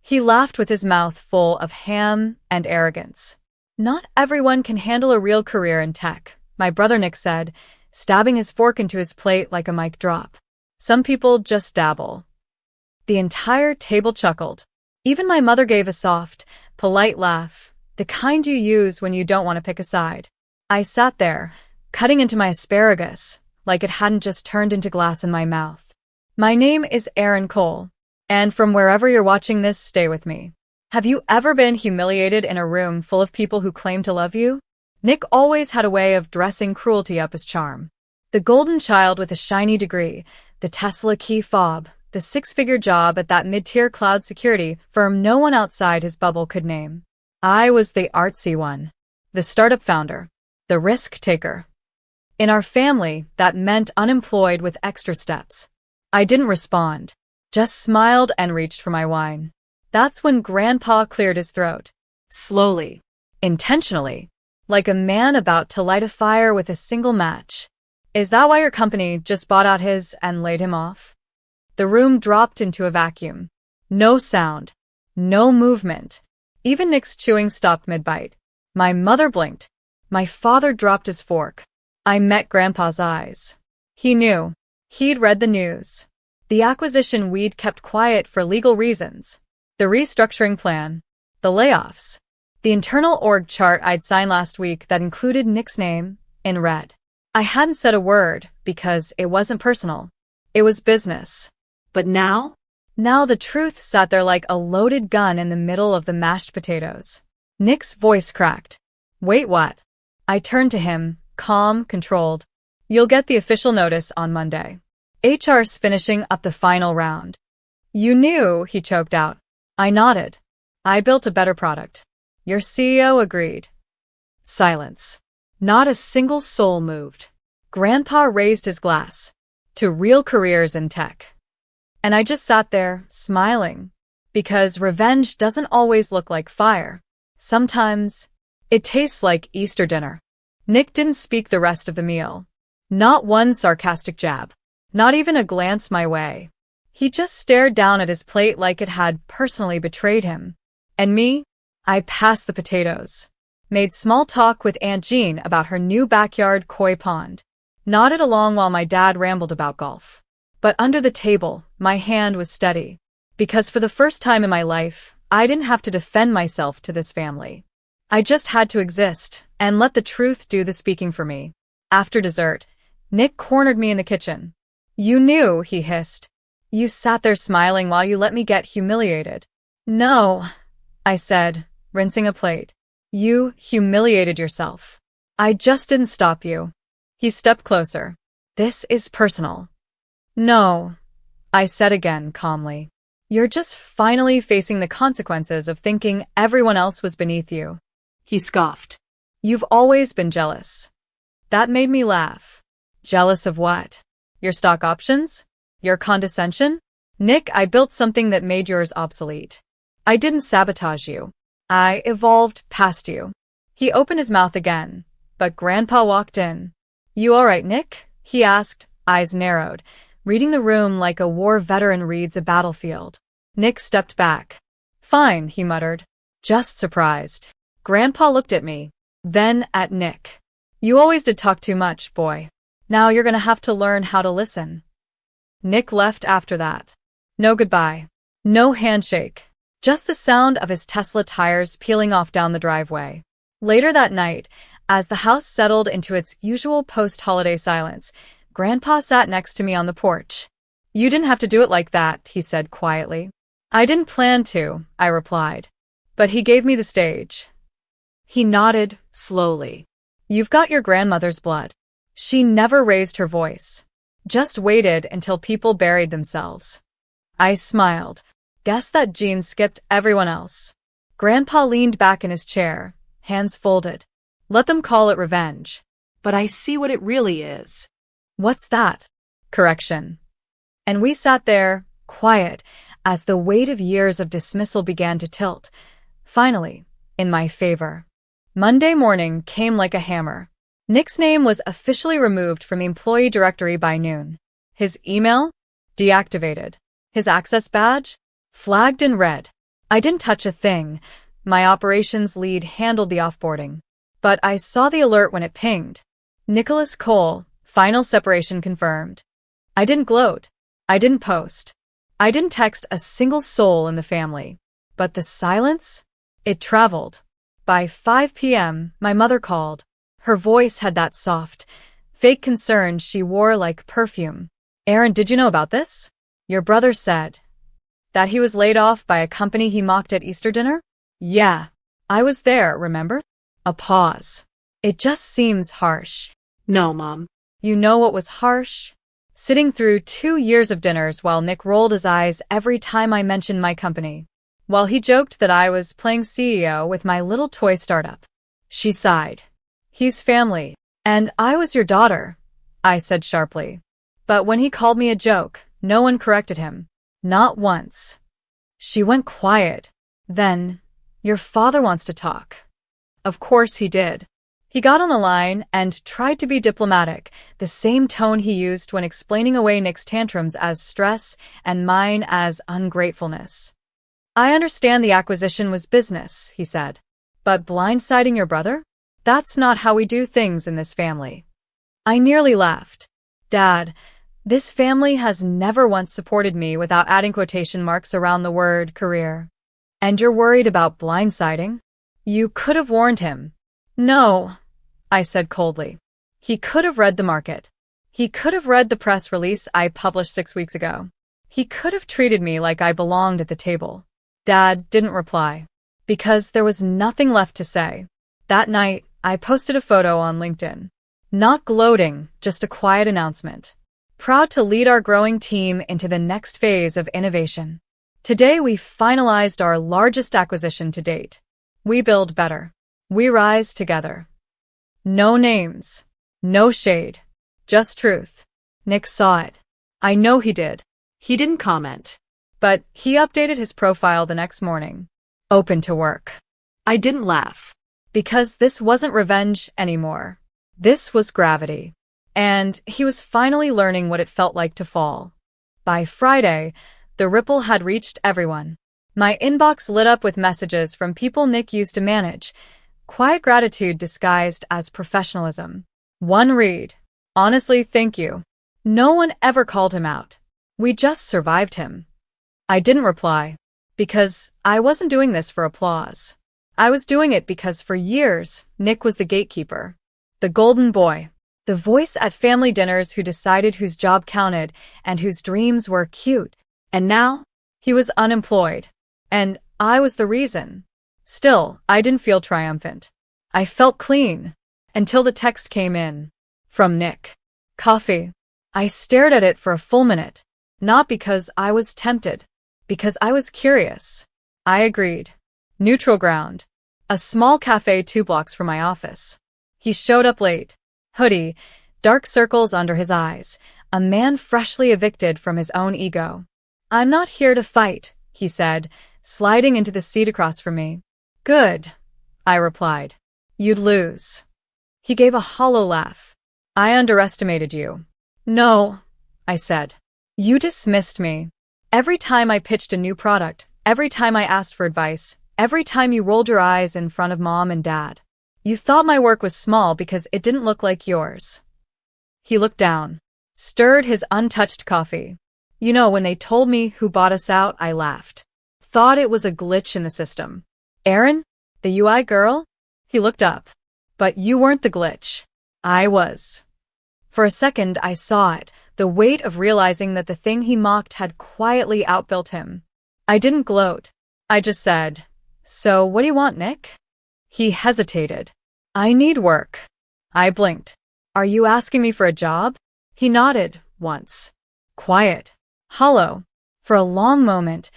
He laughed with his mouth full of ham and arrogance. Not everyone can handle a real career in tech, my brother Nick said, stabbing his fork into his plate like a mic drop. Some people just dabble. The entire table chuckled. Even my mother gave a soft, polite laugh, the kind you use when you don't want to pick a side. I sat there, cutting into my asparagus, like it hadn't just turned into glass in my mouth. My name is Aaron Cole, and from wherever you're watching this, stay with me. Have you ever been humiliated in a room full of people who claim to love you? Nick always had a way of dressing cruelty up as charm. The golden child with a shiny degree, the Tesla key fob, the six-figure job at that mid-tier cloud security firm no one outside his bubble could name. I was the artsy one, the startup founder, the risk taker. In our family, that meant unemployed with extra steps. I didn't respond, just smiled and reached for my wine. That's when Grandpa cleared his throat. Slowly, intentionally, like a man about to light a fire with a single match. Is that why your company just bought out his and laid him off? The room dropped into a vacuum. No sound. No movement. Even Nick's chewing stopped mid-bite. My mother blinked. My father dropped his fork. I met Grandpa's eyes. He knew. He'd read the news. The acquisition we'd kept quiet for legal reasons. The restructuring plan. The layoffs. The internal org chart I'd signed last week that included Nick's name in red. I hadn't said a word because it wasn't personal. It was business. But now? Now the truth sat there like a loaded gun in the middle of the mashed potatoes. Nick's voice cracked. Wait, what? I turned to him, calm, controlled. You'll get the official notice on Monday. HR's finishing up the final round. You knew, he choked out. I nodded. I built a better product. Your CEO agreed. Silence. Not a single soul moved. Grandpa raised his glass. To real careers in tech. And I just sat there, smiling. Because revenge doesn't always look like fire. Sometimes, it tastes like Easter dinner. Nick didn't speak the rest of the meal. Not one sarcastic jab. Not even a glance my way. He just stared down at his plate like it had personally betrayed him. And me? I passed the potatoes. Made small talk with Aunt Jean about her new backyard koi pond. Nodded along while my dad rambled about golf. But under the table, my hand was steady. Because for the first time in my life, I didn't have to defend myself to this family. I just had to exist and let the truth do the speaking for me. After dessert, Nick cornered me in the kitchen. You knew, he hissed. You sat there smiling while you let me get humiliated. No, I said, rinsing a plate. You humiliated yourself. I just didn't stop you. He stepped closer. This is personal. No, I said again calmly. You're just finally facing the consequences of thinking everyone else was beneath you. He scoffed. You've always been jealous. That made me laugh. Jealous of what? Your stock options? Your condescension? Nick, I built something that made yours obsolete. I didn't sabotage you. I evolved past you. He opened his mouth again, but Grandpa walked in. You all right, Nick? He asked, eyes narrowed, reading the room like a war veteran reads a battlefield. Nick stepped back. Fine, he muttered. Just surprised. Grandpa looked at me, then at Nick. You always did talk too much, boy. Now you're gonna have to learn how to listen. Nick left after that. No goodbye. No handshake. Just the sound of his Tesla tires peeling off down the driveway. Later that night, as the house settled into its usual post-holiday silence, Grandpa sat next to me on the porch. You didn't have to do it like that, he said quietly. I didn't plan to, I replied. But he gave me the stage. He nodded, slowly. You've got your grandmother's blood. She never raised her voice. Just waited until people buried themselves. I smiled. Guess that gene skipped everyone else. Grandpa leaned back in his chair, hands folded. Let them call it revenge. But I see what it really is. What's that? Correction. And we sat there, quiet, as the weight of years of dismissal began to tilt, finally, in my favor. Monday morning came like a hammer. Nick's name was officially removed from the employee directory by noon. His email? Deactivated. His access badge? Flagged in red. I didn't touch a thing. My operations lead handled the offboarding. But I saw the alert when it pinged. Nicholas Cole, final separation confirmed. I didn't gloat. I didn't post. I didn't text a single soul in the family. But the silence? It traveled. By 5 p.m., my mother called. Her voice had that soft, fake concern she wore like perfume. Aaron, did you know about this? Your brother said that he was laid off by a company he mocked at Easter dinner? Yeah. I was there, remember? A pause. It just seems harsh. No, Mom. You know what was harsh? Sitting through 2 years of dinners while Nick rolled his eyes every time I mentioned my company. While he joked that I was playing CEO with my little toy startup. She sighed. He's family. And I was your daughter, I said sharply. But when he called me a joke, no one corrected him. Not once. She went quiet. Then, your father wants to talk. Of course he did. He got on the line and tried to be diplomatic, the same tone he used when explaining away Nick's tantrums as stress and mine as ungratefulness. I understand the acquisition was business, he said. But blindsiding your brother? That's not how we do things in this family. I nearly laughed. Dad, this family has never once supported me without adding quotation marks around the word career. And you're worried about blindsiding? You could have warned him. No, I said coldly. He could have read the market. He could have read the press release I published 6 weeks ago. He could have treated me like I belonged at the table. Dad didn't reply. Because there was nothing left to say. That night, I posted a photo on LinkedIn. Not gloating, just a quiet announcement. Proud to lead our growing team into the next phase of innovation. Today we finalized our largest acquisition to date. We build better. We rise together. No names. No shade. Just truth. Nick saw it. I know he did. He didn't comment. But he updated his profile the next morning. Open to work. I didn't laugh. Because this wasn't revenge anymore. This was gravity. And he was finally learning what it felt like to fall. By Friday, the ripple had reached everyone. My inbox lit up with messages from people Nick used to manage. Quiet gratitude disguised as professionalism. One read. Honestly, thank you. No one ever called him out. We just survived him. I didn't reply. Because I wasn't doing this for applause. I was doing it because for years, Nick was the gatekeeper. The golden boy. The voice at family dinners who decided whose job counted and whose dreams were cute. And now, he was unemployed. And I was the reason. Still, I didn't feel triumphant. I felt clean. Until the text came in. From Nick. Coffee. I stared at it for a full minute. Not because I was tempted. Because I was curious. I agreed. Neutral ground. A small cafe 2 blocks from my office. He showed up late. Hoodie, dark circles under his eyes, a man freshly evicted from his own ego. I'm not here to fight, he said, sliding into the seat across from me. Good, I replied. You'd lose. He gave a hollow laugh. I underestimated you. No, I said. You dismissed me. Every time I pitched a new product, every time I asked for advice, every time you rolled your eyes in front of Mom and Dad. You thought my work was small because it didn't look like yours. He looked down, stirred his untouched coffee. You know, when they told me who bought us out, I laughed. Thought it was a glitch in the system. Aaron? The UI girl? He looked up. But you weren't the glitch. I was. For a second, I saw it, the weight of realizing that the thing he mocked had quietly outbuilt him. I didn't gloat. I just said, So what do you want, Nick? He hesitated. I need work. I blinked. Are you asking me for a job? He nodded, once. Quiet. Hollow. For a long moment,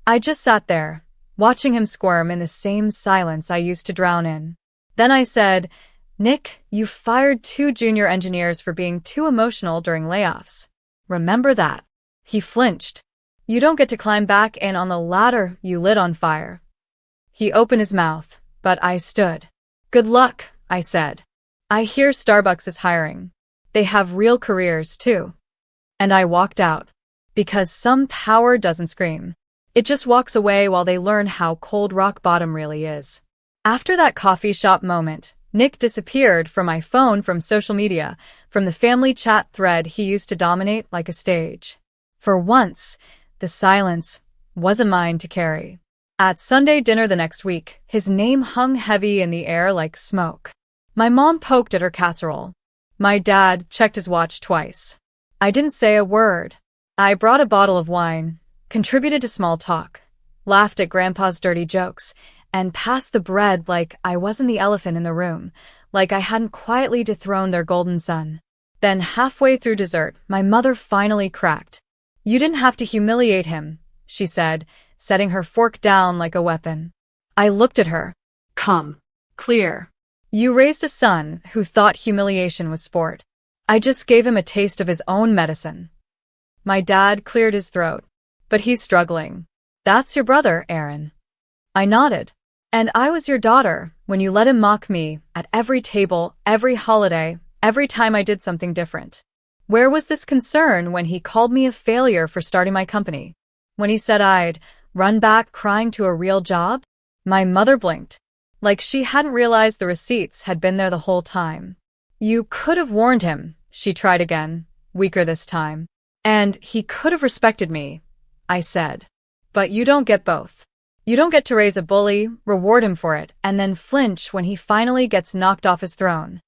I just sat there, watching him squirm in the same silence I used to drown in. Then I said, Nick, you fired 2 junior engineers for being too emotional during layoffs. Remember that. He flinched. You don't get to climb back in on the ladder you lit on fire. He opened his mouth, but I stood. Good luck, I said. I hear Starbucks is hiring. They have real careers, too. And I walked out. Because some power doesn't scream. It just walks away while they learn how cold rock bottom really is. After that coffee shop moment, Nick disappeared from my phone, from social media, from the family chat thread he used to dominate like a stage. For once, the silence wasn't mine to carry. At Sunday dinner the next week, his name hung heavy in the air like smoke. My mom poked at her casserole. My dad checked his watch twice. I didn't say a word. I brought a bottle of wine, contributed to small talk, laughed at Grandpa's dirty jokes, and passed the bread like I wasn't the elephant in the room, like I hadn't quietly dethroned their golden son. Then halfway through dessert, my mother finally cracked. "You didn't have to humiliate him," she said, setting her fork down like a weapon. I looked at her. Come. Clear. "You raised a son who thought humiliation was sport. I just gave him a taste of his own medicine." My dad cleared his throat. "But he's struggling." "That's your brother, Aaron." I nodded. "And I was your daughter when you let him mock me at every table, every holiday, every time I did something different. Where was this concern when he called me a failure for starting my company? When he said I'd run back crying to a real job?" My mother blinked, like she hadn't realized the receipts had been there the whole time. "You could have warned him," she tried again, weaker this time. "And he could have respected me," I said. "But you don't get both. You don't get to raise a bully, reward him for it, and then flinch when he finally gets knocked off his throne."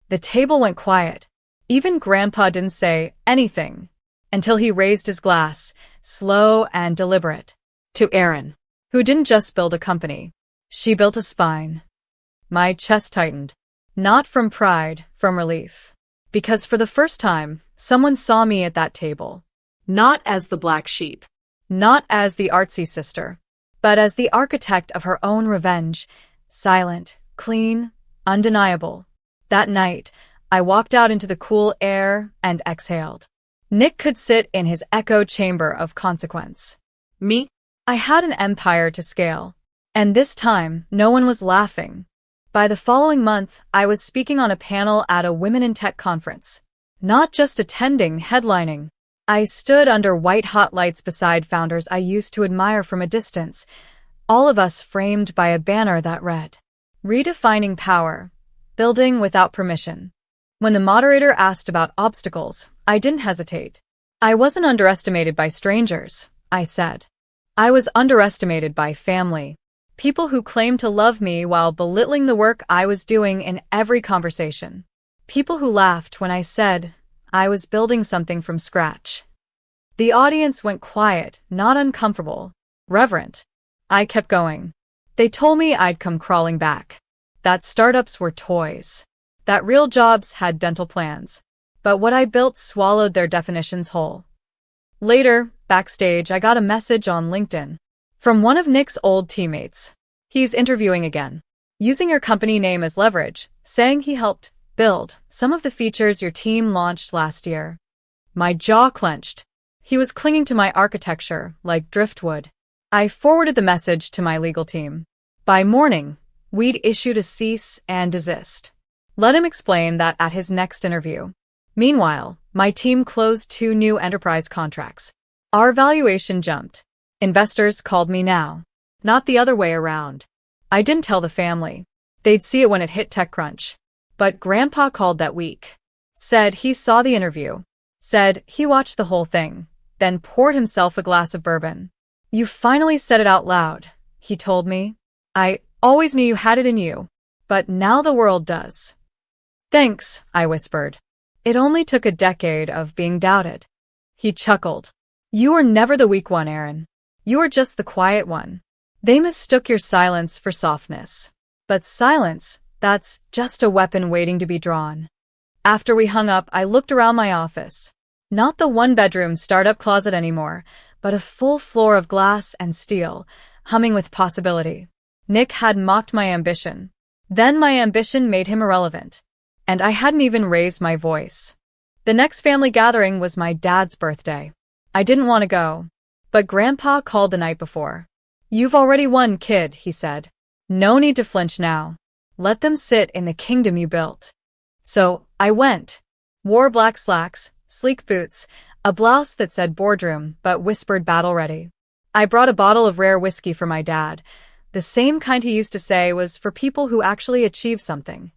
The table went quiet. Even Grandpa didn't say anything until he raised his glass, slow and deliberate. "To Aaron, who didn't just build a company. She built a spine." My chest tightened. Not from pride, from relief. Because for the first time, someone saw me at that table. Not as the black sheep. Not as the artsy sister, but as the architect of her own revenge. Silent, clean, undeniable. That night, I walked out into the cool air and exhaled. Nick could sit in his echo chamber of consequence. Me? I had an empire to scale. And this time, no one was laughing. By the following month, I was speaking on a panel at a Women in Tech conference. Not just attending, headlining. I stood under white-hot lights beside founders I used to admire from a distance, all of us framed by a banner that read, "Redefining Power, Building Without Permission." When the moderator asked about obstacles, I didn't hesitate. "I wasn't underestimated by strangers," I said. "I was underestimated by family. People who claimed to love me while belittling the work I was doing in every conversation. People who laughed when I said I was building something from scratch." The audience went quiet, not uncomfortable, reverent. I kept going. They told me I'd come crawling back. That startups were toys. That real jobs had dental plans. But what I built swallowed their definitions whole. Later, backstage, I got a message on LinkedIn from one of Nick's old teammates. He's interviewing again, using your company name as leverage, saying he helped build some of the features your team launched last year. My jaw clenched. He was clinging to my architecture like driftwood. I forwarded the message to my legal team. By morning, we'd issued a cease and desist. Let him explain that at his next interview. Meanwhile, my team closed 2 new enterprise contracts. Our valuation jumped. Investors called me now, not the other way around. I didn't tell the family. They'd see it when it hit TechCrunch. But Grandpa called that week. Said he saw the interview. Said he watched the whole thing, then poured himself a glass of bourbon. "You finally said it out loud," he told me. "I always knew you had it in you, but now the world does." "Thanks," I whispered. "It only took a decade of being doubted." He chuckled. "You were never the weak one, Aaron. You were just the quiet one. They mistook your silence for softness. But silence, that's just a weapon waiting to be drawn." After we hung up, I looked around my office. Not the one-bedroom startup closet anymore, but a full floor of glass and steel, humming with possibility. Nick had mocked my ambition. Then my ambition made him irrelevant. And I hadn't even raised my voice. The next family gathering was my dad's birthday. I didn't want to go. But Grandpa called the night before. "You've already won, kid," he said. "No need to flinch now. Let them sit in the kingdom you built." So, I went. Wore black slacks, sleek boots, a blouse that said boardroom but whispered battle ready. I brought a bottle of rare whiskey for my dad, the same kind he used to say was for people who actually achieve something.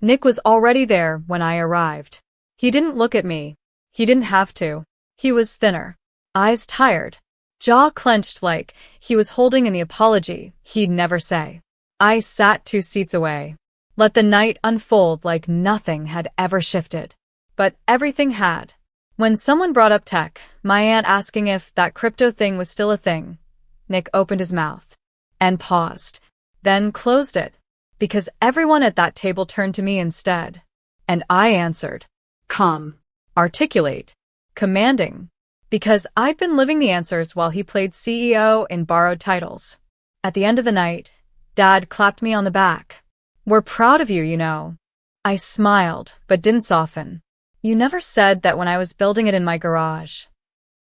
Nick was already there when I arrived. He didn't look at me. He didn't have to. He was thinner. Eyes tired. Jaw clenched like he was holding in the apology he'd never say. I sat 2 seats away. Let the night unfold like nothing had ever shifted. But everything had. When someone brought up tech, my aunt asking if that crypto thing was still a thing, Nick opened his mouth and paused, then closed it, because everyone at that table turned to me instead. And I answered. Calm. Articulate. Commanding. Because I'd been living the answers while he played CEO in borrowed titles. At the end of the night, Dad clapped me on the back. We're proud of you, you know. I smiled, but didn't soften. You never said that when I was building it in my garage.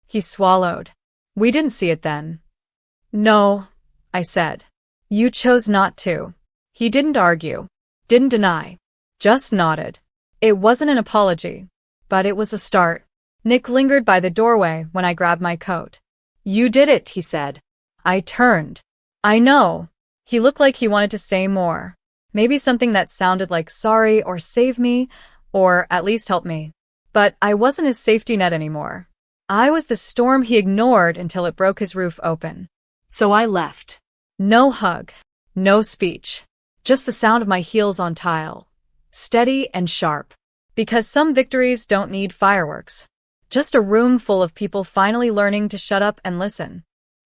He swallowed. We didn't see it then. No, I said. You chose not to. He didn't argue, didn't deny, just nodded. It wasn't an apology, but it was a start. Nick lingered by the doorway when I grabbed my coat. You did it, he said. I turned. I know. He looked like he wanted to say more. Maybe something that sounded like sorry or save me, or at least help me. But I wasn't his safety net anymore. I was the storm he ignored until it broke his roof open. So I left. No hug, no speech, just the sound of my heels on tile. Steady and sharp. Because some victories don't need fireworks. Just a room full of people finally learning to shut up and listen.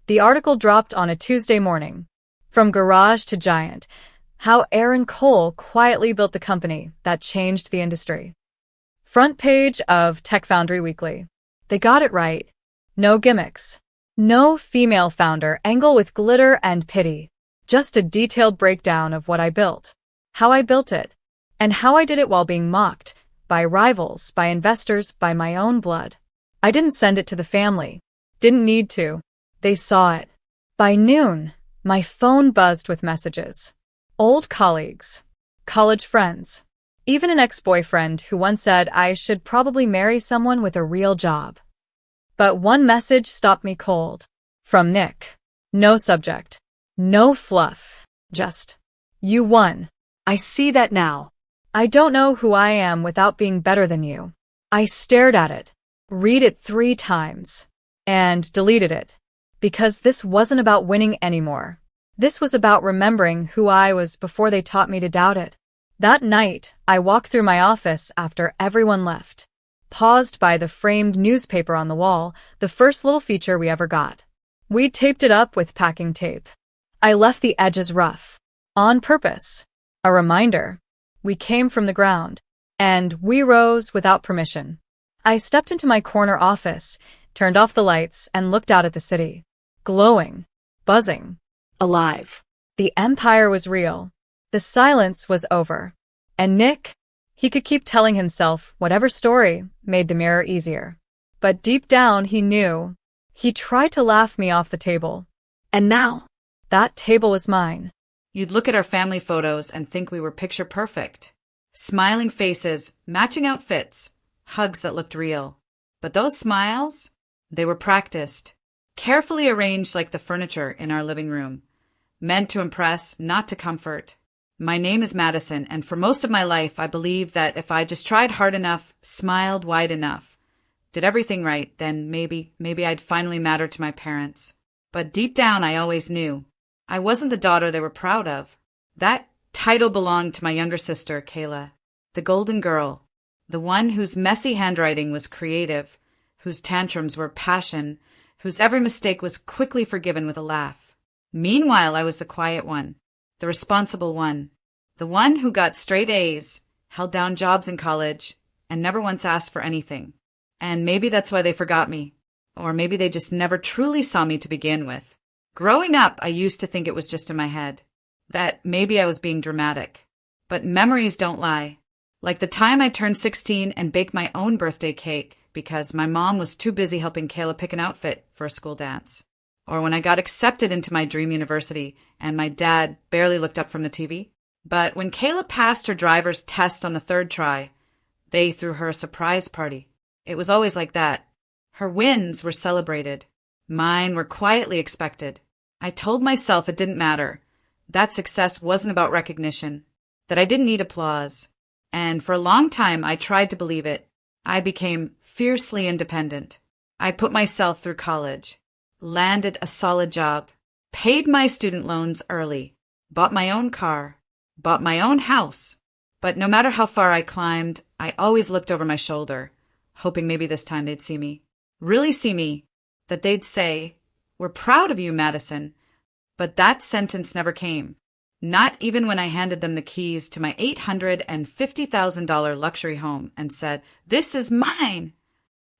The article dropped on a Tuesday morning. From garage to giant. How Aaron Cole quietly built the company that changed the industry. Front page of Tech Foundry Weekly. They got it right. No gimmicks. No female founder angle with glitter and pity. Just a detailed breakdown of what I built. How I built it. And how I did it while being mocked. By rivals, by investors, by my own blood. I didn't send it to the family. Didn't need to. They saw it. By noon, my phone buzzed with messages. Old colleagues, college friends, even an ex-boyfriend who once said I should probably marry someone with a real job. But one message stopped me cold. From Nick. No subject. No fluff. Just, you won. I see that now. I don't know who I am without being better than you. I stared at it, read it 3 times, and deleted it. Because this wasn't about winning anymore. This was about remembering who I was before they taught me to doubt it. That night, I walked through my office after everyone left. Paused by the framed newspaper on the wall, the first little feature we ever got. We taped it up with packing tape. I left the edges rough. On purpose. A reminder. We came from the ground. And we rose without permission. I stepped into my corner office, turned off the lights, and looked out at the city. Glowing. Buzzing. Alive. The empire was real. The silence was over. And Nick? He could keep telling himself whatever story made the mirror easier. But deep down he knew. He tried to laugh me off the table. And now? That table was mine. You'd look at our family photos and think we were picture perfect. Smiling faces, matching outfits, hugs that looked real. But those smiles, they were practiced. Carefully arranged like the furniture in our living room. Meant to impress, not to comfort. My name is Madison, and for most of my life, I believed that if I just tried hard enough, smiled wide enough, did everything right, then maybe I'd finally matter to my parents. But deep down, I always knew. I wasn't the daughter they were proud of. That title belonged to my younger sister, Kayla. The golden girl. The one whose messy handwriting was creative, whose tantrums were passion, whose every mistake was quickly forgiven with a laugh. Meanwhile, I was the quiet one, the responsible one, the one who got straight A's, held down jobs in college, and never once asked for anything. And maybe that's why they forgot me. Or maybe they just never truly saw me to begin with. Growing up, I used to think it was just in my head, that maybe I was being dramatic. But memories don't lie. Like the time I turned 16 and baked my own birthday cake because my mom was too busy helping Kayla pick an outfit for a school dance. Or when I got accepted into my dream university and my dad barely looked up from the TV. But when Kayla passed her driver's test on the 3rd try, they threw her a surprise party. It was always like that. Her wins were celebrated. Mine were quietly expected. I told myself it didn't matter, that success wasn't about recognition, that I didn't need applause. And for a long time, I tried to believe it. I became fiercely independent. I put myself through college, landed a solid job, paid my student loans early, bought my own car, bought my own house. But no matter how far I climbed, I always looked over my shoulder, hoping maybe this time they'd see me. Really see me. That they'd say, "We're proud of you, Madison." But that sentence never came. Not even when I handed them the keys to my $850,000 luxury home and said, "This is mine."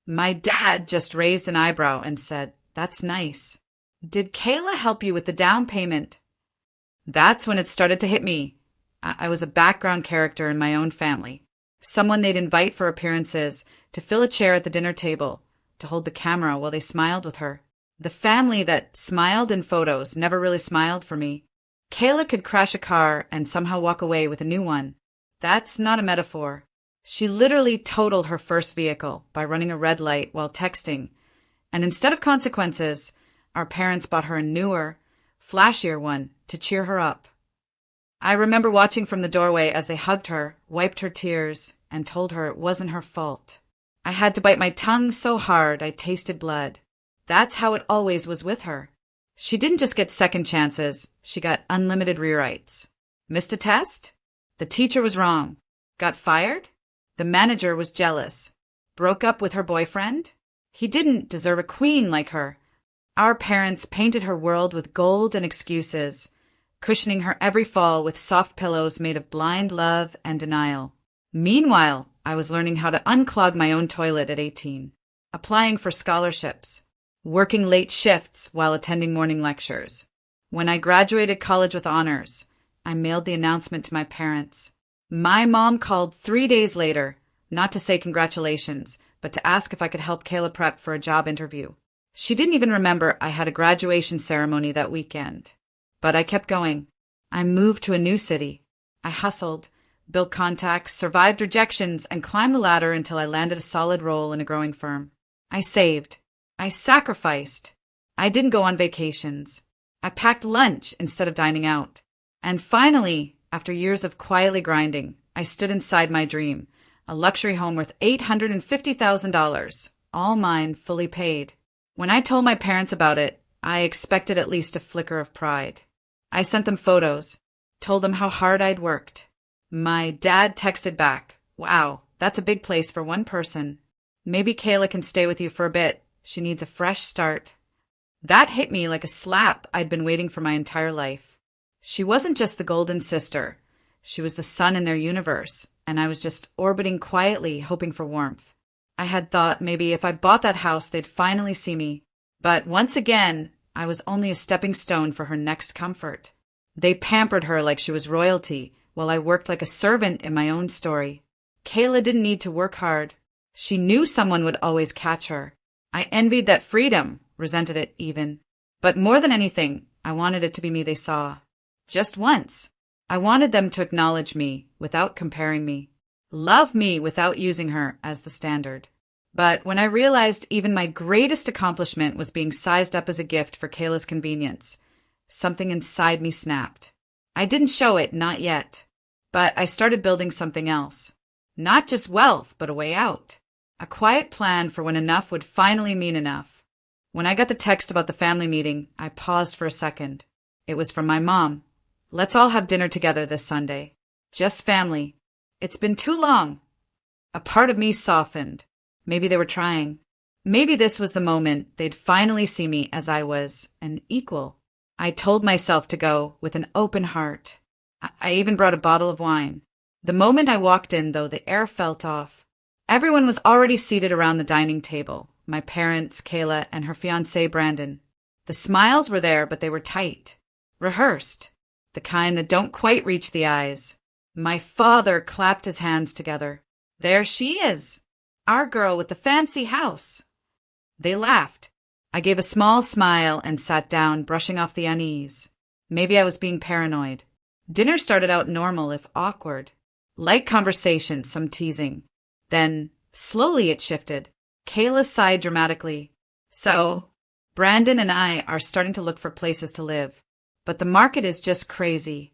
My dad just raised an eyebrow and said, "That's nice. Did Kayla help you with the down payment?" That's when it started to hit me. I was a background character in my own family. Someone they'd invite for appearances, to fill a chair at the dinner table, to hold the camera while they smiled with her. The family that smiled in photos never really smiled for me. Kayla could crash a car and somehow walk away with a new one. That's not a metaphor. She literally totaled her first vehicle by running a red light while texting. And instead of consequences, our parents bought her a newer, flashier one to cheer her up. I remember watching from the doorway as they hugged her, wiped her tears, and told her it wasn't her fault. I had to bite my tongue so hard I tasted blood. That's how it always was with her. She didn't just get second chances, she got unlimited rewrites. Missed a test? The teacher was wrong. Got fired? The manager was jealous. Broke up with her boyfriend? He didn't deserve a queen like her. Our parents painted her world with gold and excuses, cushioning her every fall with soft pillows made of blind love and denial. Meanwhile, I was learning how to unclog my own toilet at 18, applying for scholarships, working late shifts while attending morning lectures. When I graduated college with honors, I mailed the announcement to my parents. My mom called 3 days later, not to say congratulations, but to ask if I could help Kayla prep for a job interview. She didn't even remember I had a graduation ceremony that weekend. But I kept going. I moved to a new city. I hustled, built contacts, survived rejections, and climbed the ladder until I landed a solid role in a growing firm. I saved. I sacrificed. I didn't go on vacations. I packed lunch instead of dining out. And finally, after years of quietly grinding, I stood inside my dream, a luxury home worth $850,000, all mine, fully paid. When I told my parents about it, I expected at least a flicker of pride. I sent them photos, told them how hard I'd worked. My dad texted back, "Wow, that's a big place for one person. Maybe Kayla can stay with you for a bit. She needs a fresh start." That hit me like a slap I'd been waiting for my entire life. She wasn't just the golden sister. She was the sun in their universe, and I was just orbiting quietly, hoping for warmth. I had thought maybe if I bought that house, they'd finally see me. But once again, I was only a stepping stone for her next comfort. They pampered her like she was royalty, while I worked like a servant in my own story. Kayla didn't need to work hard. She knew someone would always catch her. I envied that freedom, resented it even. But more than anything, I wanted it to be me they saw. Just once. I wanted them to acknowledge me without comparing me. Love me without using her as the standard. But when I realized even my greatest accomplishment was being sized up as a gift for Kayla's convenience, something inside me snapped. I didn't show it, not yet. But I started building something else. Not just wealth, but a way out. A quiet plan for when enough would finally mean enough. When I got the text about the family meeting, I paused for a second. It was from my mom. "Let's all have dinner together this Sunday. Just family. It's been too long." A part of me softened. Maybe they were trying. Maybe this was the moment they'd finally see me as I was, an equal. I told myself to go with an open heart. I even brought a bottle of wine. The moment I walked in, though, the air felt off. Everyone was already seated around the dining table. My parents, Kayla, and her fiancé, Brandon. The smiles were there, but they were tight. Rehearsed. The kind that don't quite reach the eyes. My father clapped his hands together. "There she is. Our girl with the fancy house." They laughed. I gave a small smile and sat down, brushing off the unease. Maybe I was being paranoid. Dinner started out normal, if awkward. Light conversation, some teasing. Then, slowly it shifted. Kayla sighed dramatically. "So, Brandon and I are starting to look for places to live, but the market is just crazy.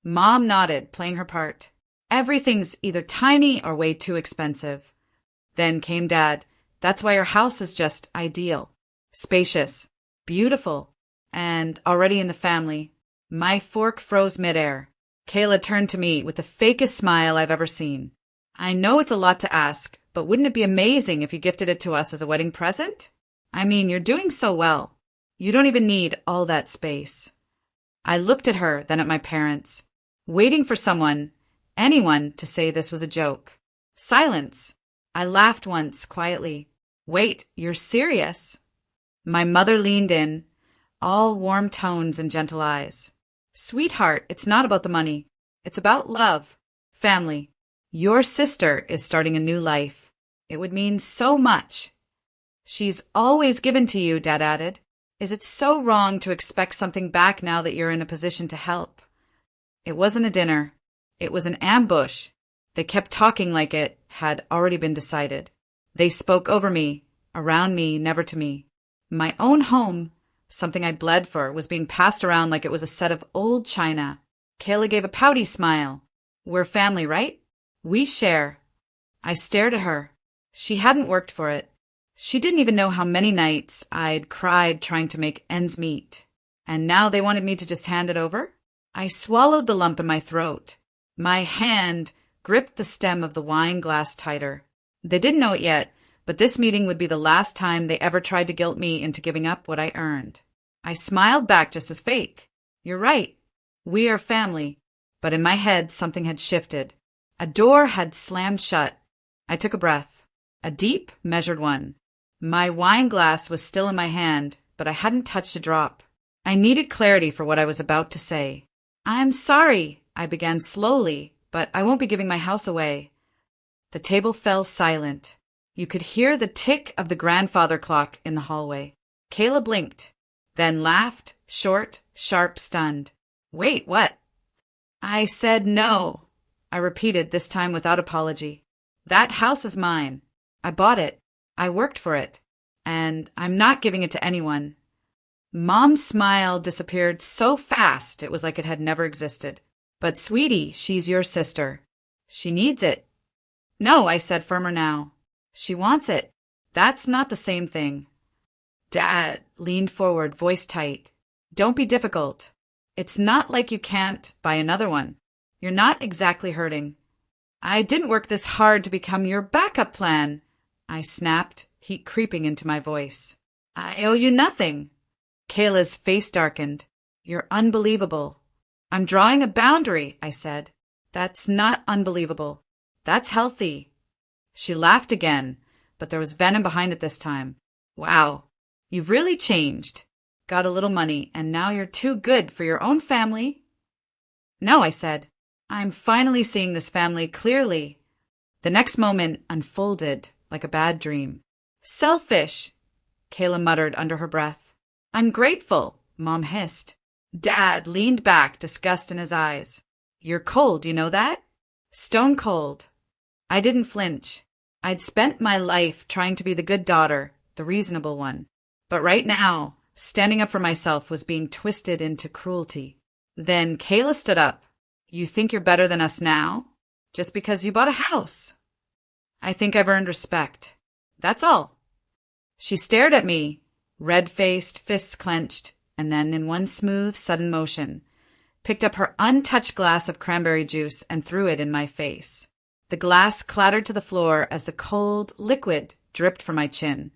Mom nodded, playing her part. Everything's either tiny or way too expensive. Then came Dad. That's why our house is just ideal. Spacious, beautiful, and already in the family. My fork froze midair. Kayla turned to me with the fakest smile I've ever seen. I know it's a lot to ask, but wouldn't it be amazing if you gifted it to us as a wedding present? I mean, you're doing so well. You don't even need all that space. I looked at her, then at my parents, waiting for someone, anyone, to say this was a joke. Silence. I laughed once, quietly. Wait, you're serious? My mother leaned in, all warm tones and gentle eyes. Sweetheart, it's not about the money. It's about love, family. Your sister is starting a new life. It would mean so much. She's always given to you, Dad added. Is it so wrong to expect something back now that you're in a position to help? It wasn't a dinner. It was an ambush. They kept talking like it had already been decided. They spoke over me, around me, never to me. My own home, something I bled for, was being passed around like it was a set of old china. Kayla gave a pouty smile. We're family, right? We share. I stared at her. She hadn't worked for it. She didn't even know how many nights I'd cried trying to make ends meet. And now they wanted me to just hand it over? I swallowed the lump in my throat. My hand gripped the stem of the wine glass tighter. They didn't know it yet, but this meeting would be the last time they ever tried to guilt me into giving up what I earned. I smiled back just as fake. You're right. We are family. But in my head, something had shifted. A door had slammed shut. I took a breath. A deep, measured one. My wine glass was still in my hand, but I hadn't touched a drop. I needed clarity for what I was about to say. I'm sorry, I began slowly, but I won't be giving my house away. The table fell silent. You could hear the tick of the grandfather clock in the hallway. Kayla blinked, then laughed, short, sharp, stunned. Wait, what? I said no, I repeated, this time without apology. That house is mine. I bought it. I worked for it. And I'm not giving it to anyone. Mom's smile disappeared so fast it was like it had never existed. But sweetie, she's your sister. She needs it. No, I said, firmer now. She wants it. That's not the same thing. Dad leaned forward, voice tight. Don't be difficult. It's not like you can't buy another one. You're not exactly hurting. I didn't work this hard to become your backup plan, I snapped, heat creeping into my voice. I owe you nothing. Kayla's face darkened. You're unbelievable. I'm drawing a boundary, I said. That's not unbelievable. That's healthy. She laughed again, but there was venom behind it this time. Wow, you've really changed. Got a little money, and now you're too good for your own family. No, I said. I'm finally seeing this family clearly. The next moment unfolded like a bad dream. Selfish, Kayla muttered under her breath. Ungrateful, Mom hissed. Dad leaned back, disgust in his eyes. You're cold, you know that? Stone cold. I didn't flinch. I'd spent my life trying to be the good daughter, the reasonable one. But right now, standing up for myself was being twisted into cruelty. Then Kayla stood up. You think you're better than us now? Just because you bought a house. I think I've earned respect. That's all. She stared at me, red-faced, fists clenched, and then in one smooth, sudden motion, picked up her untouched glass of cranberry juice and threw it in my face. The glass clattered to the floor as the cold liquid dripped from my chin,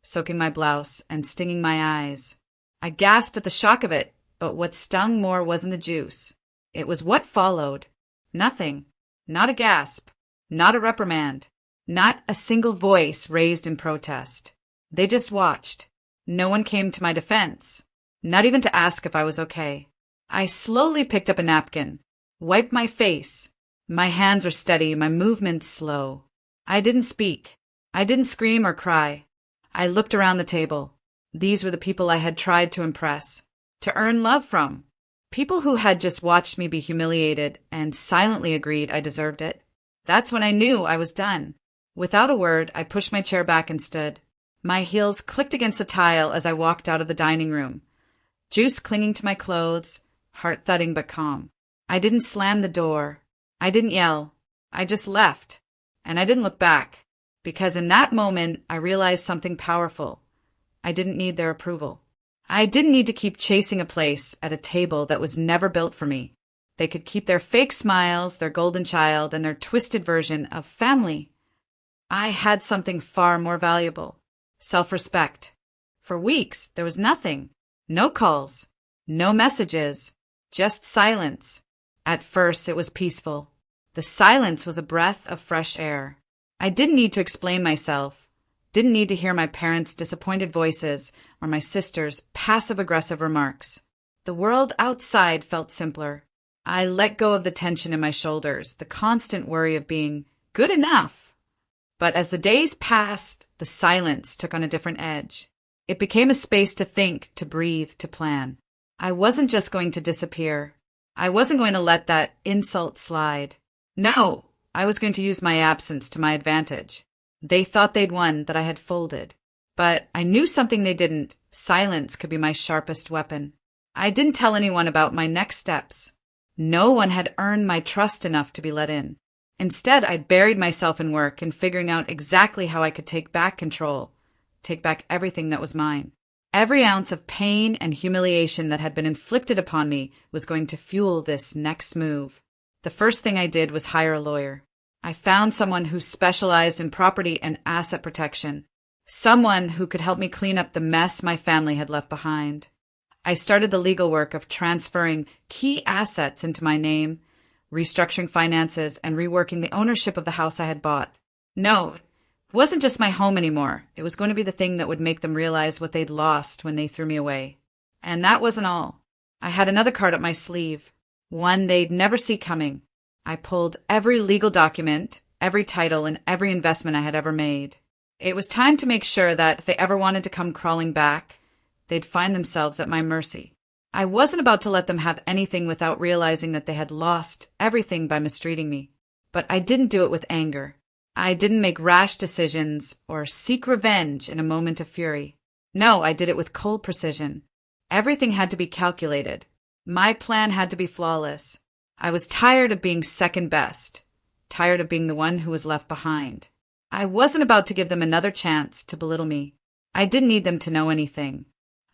soaking my blouse and stinging my eyes. I gasped at the shock of it, but what stung more wasn't the juice. It was what followed. Nothing. Not a gasp. Not a reprimand. Not a single voice raised in protest. They just watched. No one came to my defense. Not even to ask if I was okay. I slowly picked up a napkin, wiped my face. My hands are steady, my movements slow. I didn't speak. I didn't scream or cry. I looked around the table. These were the people I had tried to impress, to earn love from. People who had just watched me be humiliated and silently agreed I deserved it. That's when I knew I was done. Without a word, I pushed my chair back and stood. My heels clicked against the tile as I walked out of the dining room. Juice clinging to my clothes, heart thudding but calm. I didn't slam the door. I didn't yell. I just left. And I didn't look back. Because in that moment, I realized something powerful. I didn't need their approval. I didn't need to keep chasing a place at a table that was never built for me. They could keep their fake smiles, their golden child, and their twisted version of family. I had something far more valuable. Self-respect. For weeks, there was nothing. No calls. No messages. Just silence. At first, it was peaceful. The silence was a breath of fresh air. I didn't need to explain myself. Didn't need to hear my parents' disappointed voices or my sister's passive-aggressive remarks. The world outside felt simpler. I let go of the tension in my shoulders, the constant worry of being good enough. But as the days passed, the silence took on a different edge. It became a space to think, to breathe, to plan. I wasn't just going to disappear. I wasn't going to let that insult slide. No, I was going to use my absence to my advantage. They thought they'd won, that I had folded. But I knew something they didn't. Silence could be my sharpest weapon. I didn't tell anyone about my next steps. No one had earned my trust enough to be let in. Instead, I'd buried myself in work and figuring out exactly how I could take back control, take back everything that was mine. Every ounce of pain and humiliation that had been inflicted upon me was going to fuel this next move. The first thing I did was hire a lawyer. I found someone who specialized in property and asset protection, someone who could help me clean up the mess my family had left behind. I started the legal work of transferring key assets into my name, restructuring finances, and reworking the ownership of the house I had bought. No, it wasn't just my home anymore. It was going to be the thing that would make them realize what they'd lost when they threw me away. And that wasn't all. I had another card up my sleeve, one they'd never see coming. I pulled every legal document, every title, and every investment I had ever made. It was time to make sure that if they ever wanted to come crawling back, they'd find themselves at my mercy. I wasn't about to let them have anything without realizing that they had lost everything by mistreating me. But I didn't do it with anger. I didn't make rash decisions or seek revenge in a moment of fury. No, I did it with cold precision. Everything had to be calculated. My plan had to be flawless. I was tired of being second best, tired of being the one who was left behind. I wasn't about to give them another chance to belittle me. I didn't need them to know anything.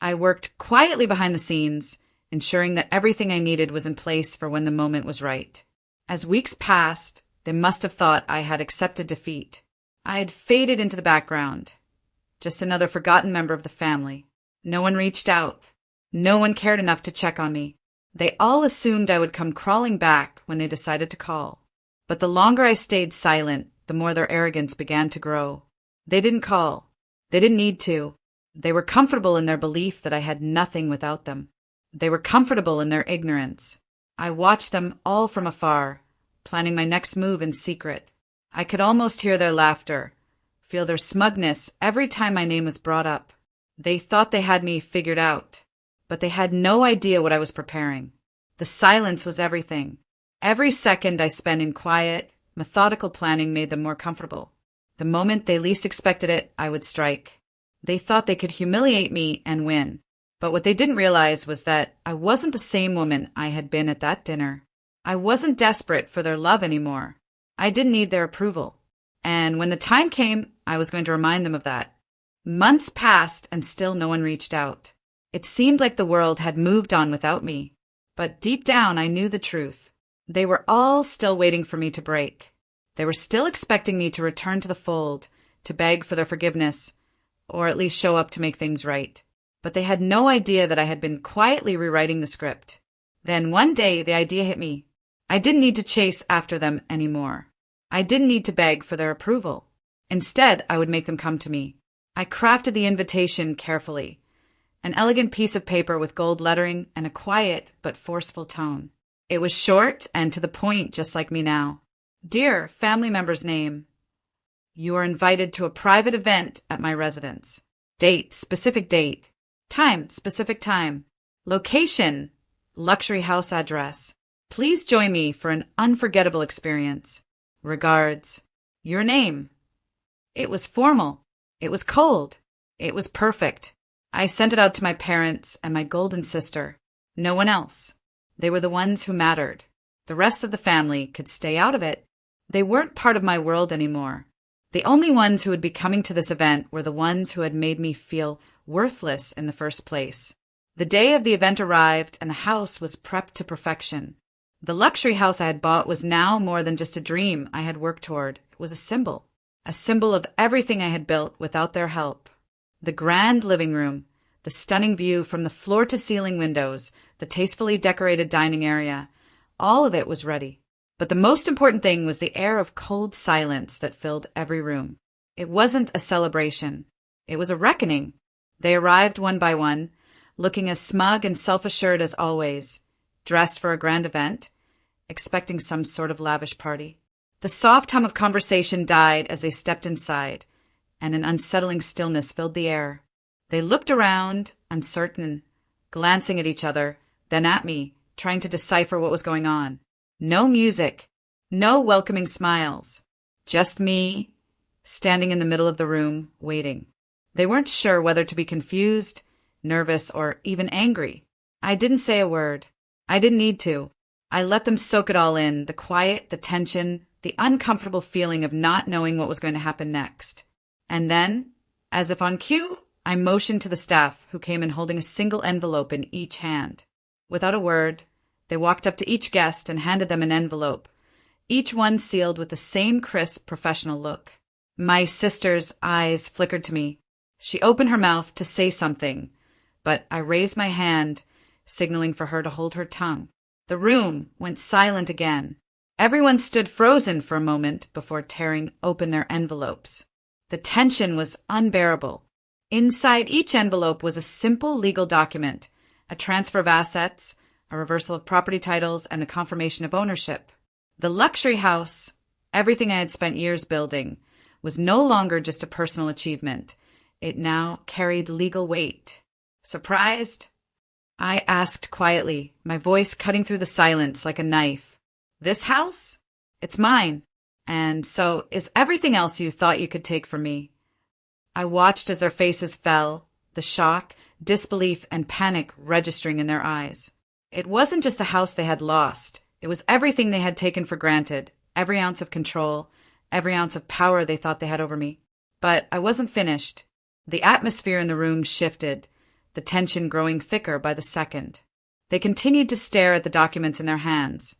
I worked quietly behind the scenes, ensuring that everything I needed was in place for when the moment was right. As weeks passed, they must have thought I had accepted defeat. I had faded into the background, just another forgotten member of the family. No one reached out. No one cared enough to check on me. They all assumed I would come crawling back when they decided to call. But the longer I stayed silent, the more their arrogance began to grow. They didn't call. They didn't need to. They were comfortable in their belief that I had nothing without them. They were comfortable in their ignorance. I watched them all from afar, planning my next move in secret. I could almost hear their laughter, feel their smugness every time my name was brought up. They thought they had me figured out, but they had no idea what I was preparing. The silence was everything. Every second I spent in quiet, methodical planning made them more comfortable. The moment they least expected it, I would strike. They thought they could humiliate me and win. But what they didn't realize was that I wasn't the same woman I had been at that dinner. I wasn't desperate for their love anymore. I didn't need their approval. And when the time came, I was going to remind them of that. Months passed and still no one reached out. It seemed like the world had moved on without me. But deep down, I knew the truth. They were all still waiting for me to break. They were still expecting me to return to the fold, to beg for their forgiveness, or at least show up to make things right. But they had no idea that I had been quietly rewriting the script. Then one day, the idea hit me. I didn't need to chase after them anymore. I didn't need to beg for their approval. Instead, I would make them come to me. I crafted the invitation carefully. An elegant piece of paper with gold lettering and a quiet but forceful tone. It was short and to the point, just like me now. Dear family member's name, you are invited to a private event at my residence. Date, specific date. Time, specific time. Location, luxury house address. Please join me for an unforgettable experience. Regards. Your name. It was formal. It was cold. It was perfect. I sent it out to my parents and my golden sister. No one else. They were the ones who mattered. The rest of the family could stay out of it. They weren't part of my world anymore. The only ones who would be coming to this event were the ones who had made me feel worthless in the first place. The day of the event arrived and the house was prepped to perfection. The luxury house I had bought was now more than just a dream I had worked toward. It was a symbol of everything I had built without their help. The grand living room, the stunning view from the floor-to-ceiling windows, the tastefully decorated dining area, all of it was ready. But the most important thing was the air of cold silence that filled every room. It wasn't a celebration. It was a reckoning. They arrived one by one, looking as smug and self-assured as always, dressed for a grand event, expecting some sort of lavish party. The soft hum of conversation died as they stepped inside, and an unsettling stillness filled the air. They looked around, uncertain, glancing at each other, then at me, trying to decipher what was going on. No music, no welcoming smiles. Just me, standing in the middle of the room, waiting. They weren't sure whether to be confused, nervous, or even angry. I didn't say a word. I didn't need to. I let them soak it all in, the quiet, the tension, the uncomfortable feeling of not knowing what was going to happen next. And then, as if on cue, I motioned to the staff, who came in holding a single envelope in each hand. Without a word, they walked up to each guest and handed them an envelope, each one sealed with the same crisp, professional look. My sister's eyes flickered to me. She opened her mouth to say something, but I raised my hand, signaling for her to hold her tongue. The room went silent again. Everyone stood frozen for a moment before tearing open their envelopes. The tension was unbearable. Inside each envelope was a simple legal document, a transfer of assets, a reversal of property titles, and the confirmation of ownership. The luxury house, everything I had spent years building, was no longer just a personal achievement. It now carried legal weight. Surprised? I asked quietly, my voice cutting through the silence like a knife. This house? It's mine. And so is everything else you thought you could take from me. I watched as their faces fell, the shock, disbelief, and panic registering in their eyes. It wasn't just a house they had lost. It was everything they had taken for granted, every ounce of control, every ounce of power they thought they had over me. But I wasn't finished. The atmosphere in the room shifted, the tension growing thicker by the second. They continued to stare at the documents in their hands,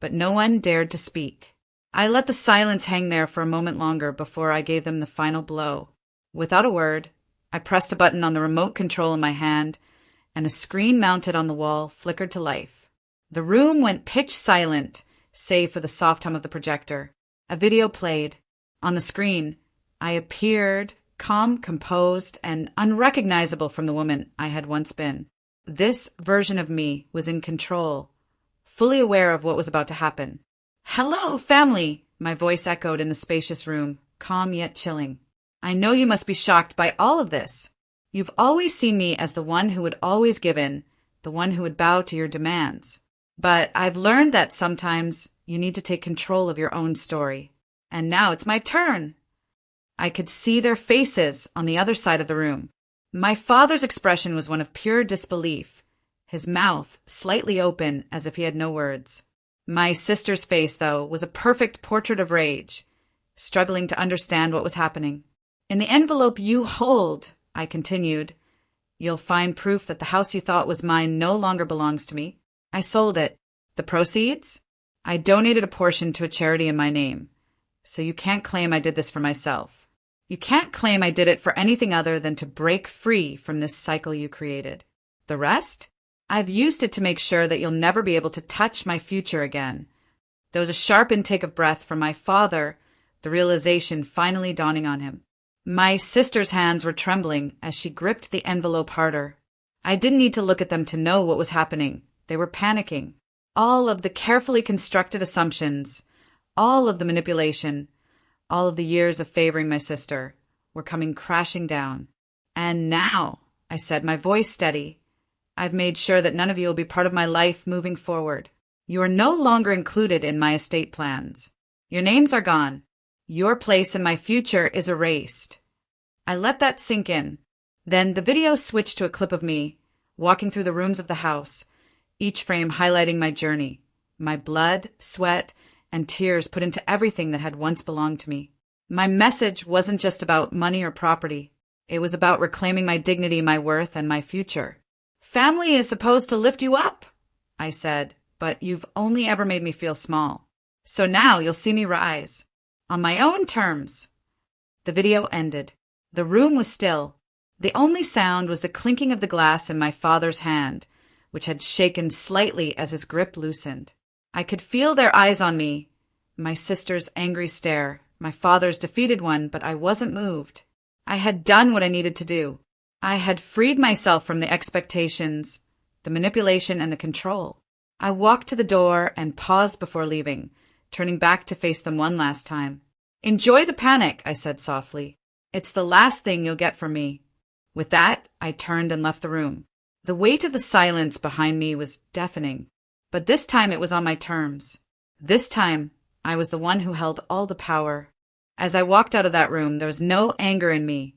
but no one dared to speak. I let the silence hang there for a moment longer before I gave them the final blow. Without a word, I pressed a button on the remote control in my hand, and a screen mounted on the wall flickered to life. The room went pitch silent, save for the soft hum of the projector. A video played. On the screen, I appeared, calm, composed, and unrecognizable from the woman I had once been. This version of me was in control, fully aware of what was about to happen. "Hello, family!" my voice echoed in the spacious room, calm yet chilling. "I know you must be shocked by all of this. You've always seen me as the one who would always give in, the one who would bow to your demands. But I've learned that sometimes you need to take control of your own story. And now it's my turn." I could see their faces on the other side of the room. My father's expression was one of pure disbelief, his mouth slightly open as if he had no words. My sister's face, though, was a perfect portrait of rage, struggling to understand what was happening. "In the envelope you hold," I continued, "you'll find proof that the house you thought was mine no longer belongs to me. I sold it. The proceeds? I donated a portion to a charity in my name. So you can't claim I did this for myself. You can't claim I did it for anything other than to break free from this cycle you created. The rest? I've used it to make sure that you'll never be able to touch my future again." There was a sharp intake of breath from my father, the realization finally dawning on him. My sister's hands were trembling as she gripped the envelope harder. I didn't need to look at them to know what was happening. They were panicking. All of the carefully constructed assumptions, all of the manipulation, all of the years of favoring my sister were coming crashing down. "And now," I said, my voice steady, "I've made sure that none of you will be part of my life moving forward. You are no longer included in my estate plans. Your names are gone. Your place in my future is erased." I let that sink in. Then the video switched to a clip of me, walking through the rooms of the house, each frame highlighting my journey, my blood, sweat, and tears put into everything that had once belonged to me. My message wasn't just about money or property. It was about reclaiming my dignity, my worth, and my future. Family is supposed to lift you up, I said, but you've only ever made me feel small. So now you'll see me rise. On my own terms. The video ended. The room was still. The only sound was the clinking of the glass in my father's hand, which had shaken slightly as his grip loosened. I could feel their eyes on me, my sister's angry stare, my father's defeated one, but I wasn't moved. I had done what I needed to do. I had freed myself from the expectations, the manipulation, and the control. I walked to the door and paused before leaving, turning back to face them one last time. Enjoy the panic, I said softly. It's the last thing you'll get from me. With that, I turned and left the room. The weight of the silence behind me was deafening, but this time it was on my terms. This time, I was the one who held all the power. As I walked out of that room, there was no anger in me,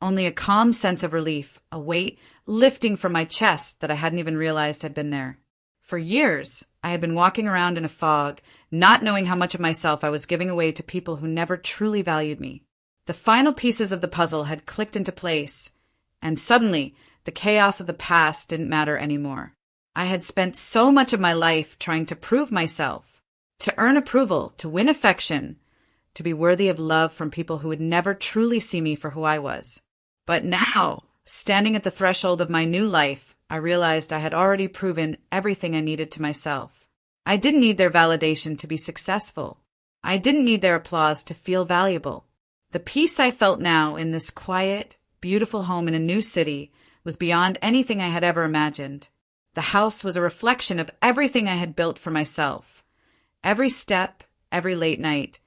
only a calm sense of relief, a weight lifting from my chest that I hadn't even realized had been there. For years, I had been walking around in a fog, not knowing how much of myself I was giving away to people who never truly valued me. The final pieces of the puzzle had clicked into place, and suddenly, the chaos of the past didn't matter anymore. I had spent so much of my life trying to prove myself, to earn approval, to win affection, to be worthy of love from people who would never truly see me for who I was. But now, standing at the threshold of my new life, I realized I had already proven everything I needed to myself. I didn't need their validation to be successful. I didn't need their applause to feel valuable. The peace I felt now in this quiet, beautiful home in a new city was beyond anything I had ever imagined. The house was a reflection of everything I had built for myself. Every step, every late night,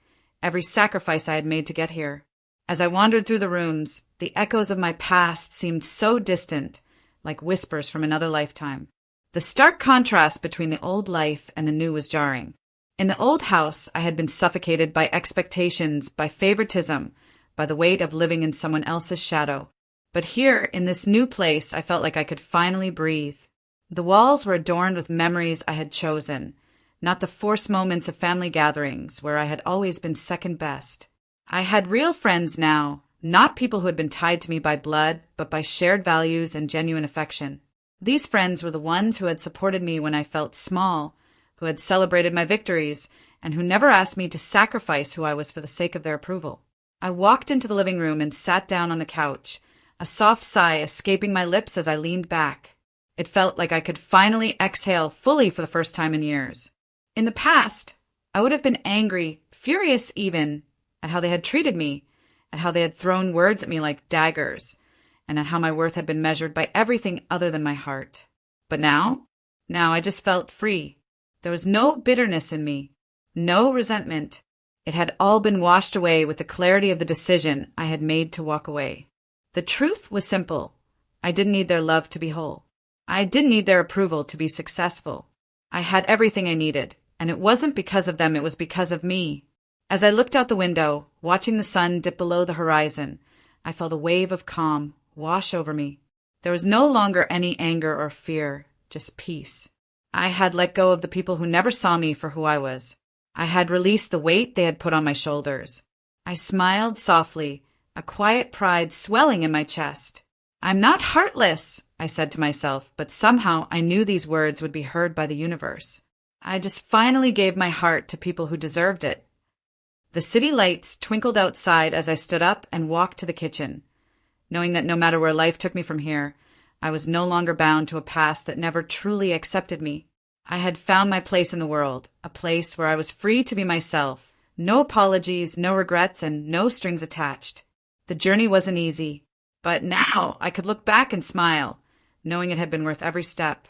every sacrifice I had made to get here. As I wandered through the rooms, the echoes of my past seemed so distant, like whispers from another lifetime. The stark contrast between the old life and the new was jarring. In the old house, I had been suffocated by expectations, by favoritism, by the weight of living in someone else's shadow. But here, in this new place, I felt like I could finally breathe. The walls were adorned with memories I had chosen, not the forced moments of family gatherings where I had always been second best. I had real friends now, not people who had been tied to me by blood, but by shared values and genuine affection. These friends were the ones who had supported me when I felt small, who had celebrated my victories, and who never asked me to sacrifice who I was for the sake of their approval. I walked into the living room and sat down on the couch, a soft sigh escaping my lips as I leaned back. It felt like I could finally exhale fully for the first time in years. In the past, I would have been angry, furious even, at how they had treated me, at how they had thrown words at me like daggers, and at how my worth had been measured by everything other than my heart. But now I just felt free. There was no bitterness in me, no resentment. It had all been washed away with the clarity of the decision I had made to walk away. The truth was simple. I didn't need their love to be whole. I didn't need their approval to be successful. I had everything I needed, and it wasn't because of them, it was because of me. As I looked out the window, watching the sun dip below the horizon, I felt a wave of calm wash over me. There was no longer any anger or fear, just peace. I had let go of the people who never saw me for who I was. I had released the weight they had put on my shoulders. I smiled softly, a quiet pride swelling in my chest. I'm not heartless, I said to myself, but somehow I knew these words would be heard by the universe. I just finally gave my heart to people who deserved it. The city lights twinkled outside as I stood up and walked to the kitchen, knowing that no matter where life took me from here, I was no longer bound to a past that never truly accepted me. I had found my place in the world, a place where I was free to be myself, no apologies, no regrets, and no strings attached. The journey wasn't easy, but now I could look back and smile, knowing it had been worth every step.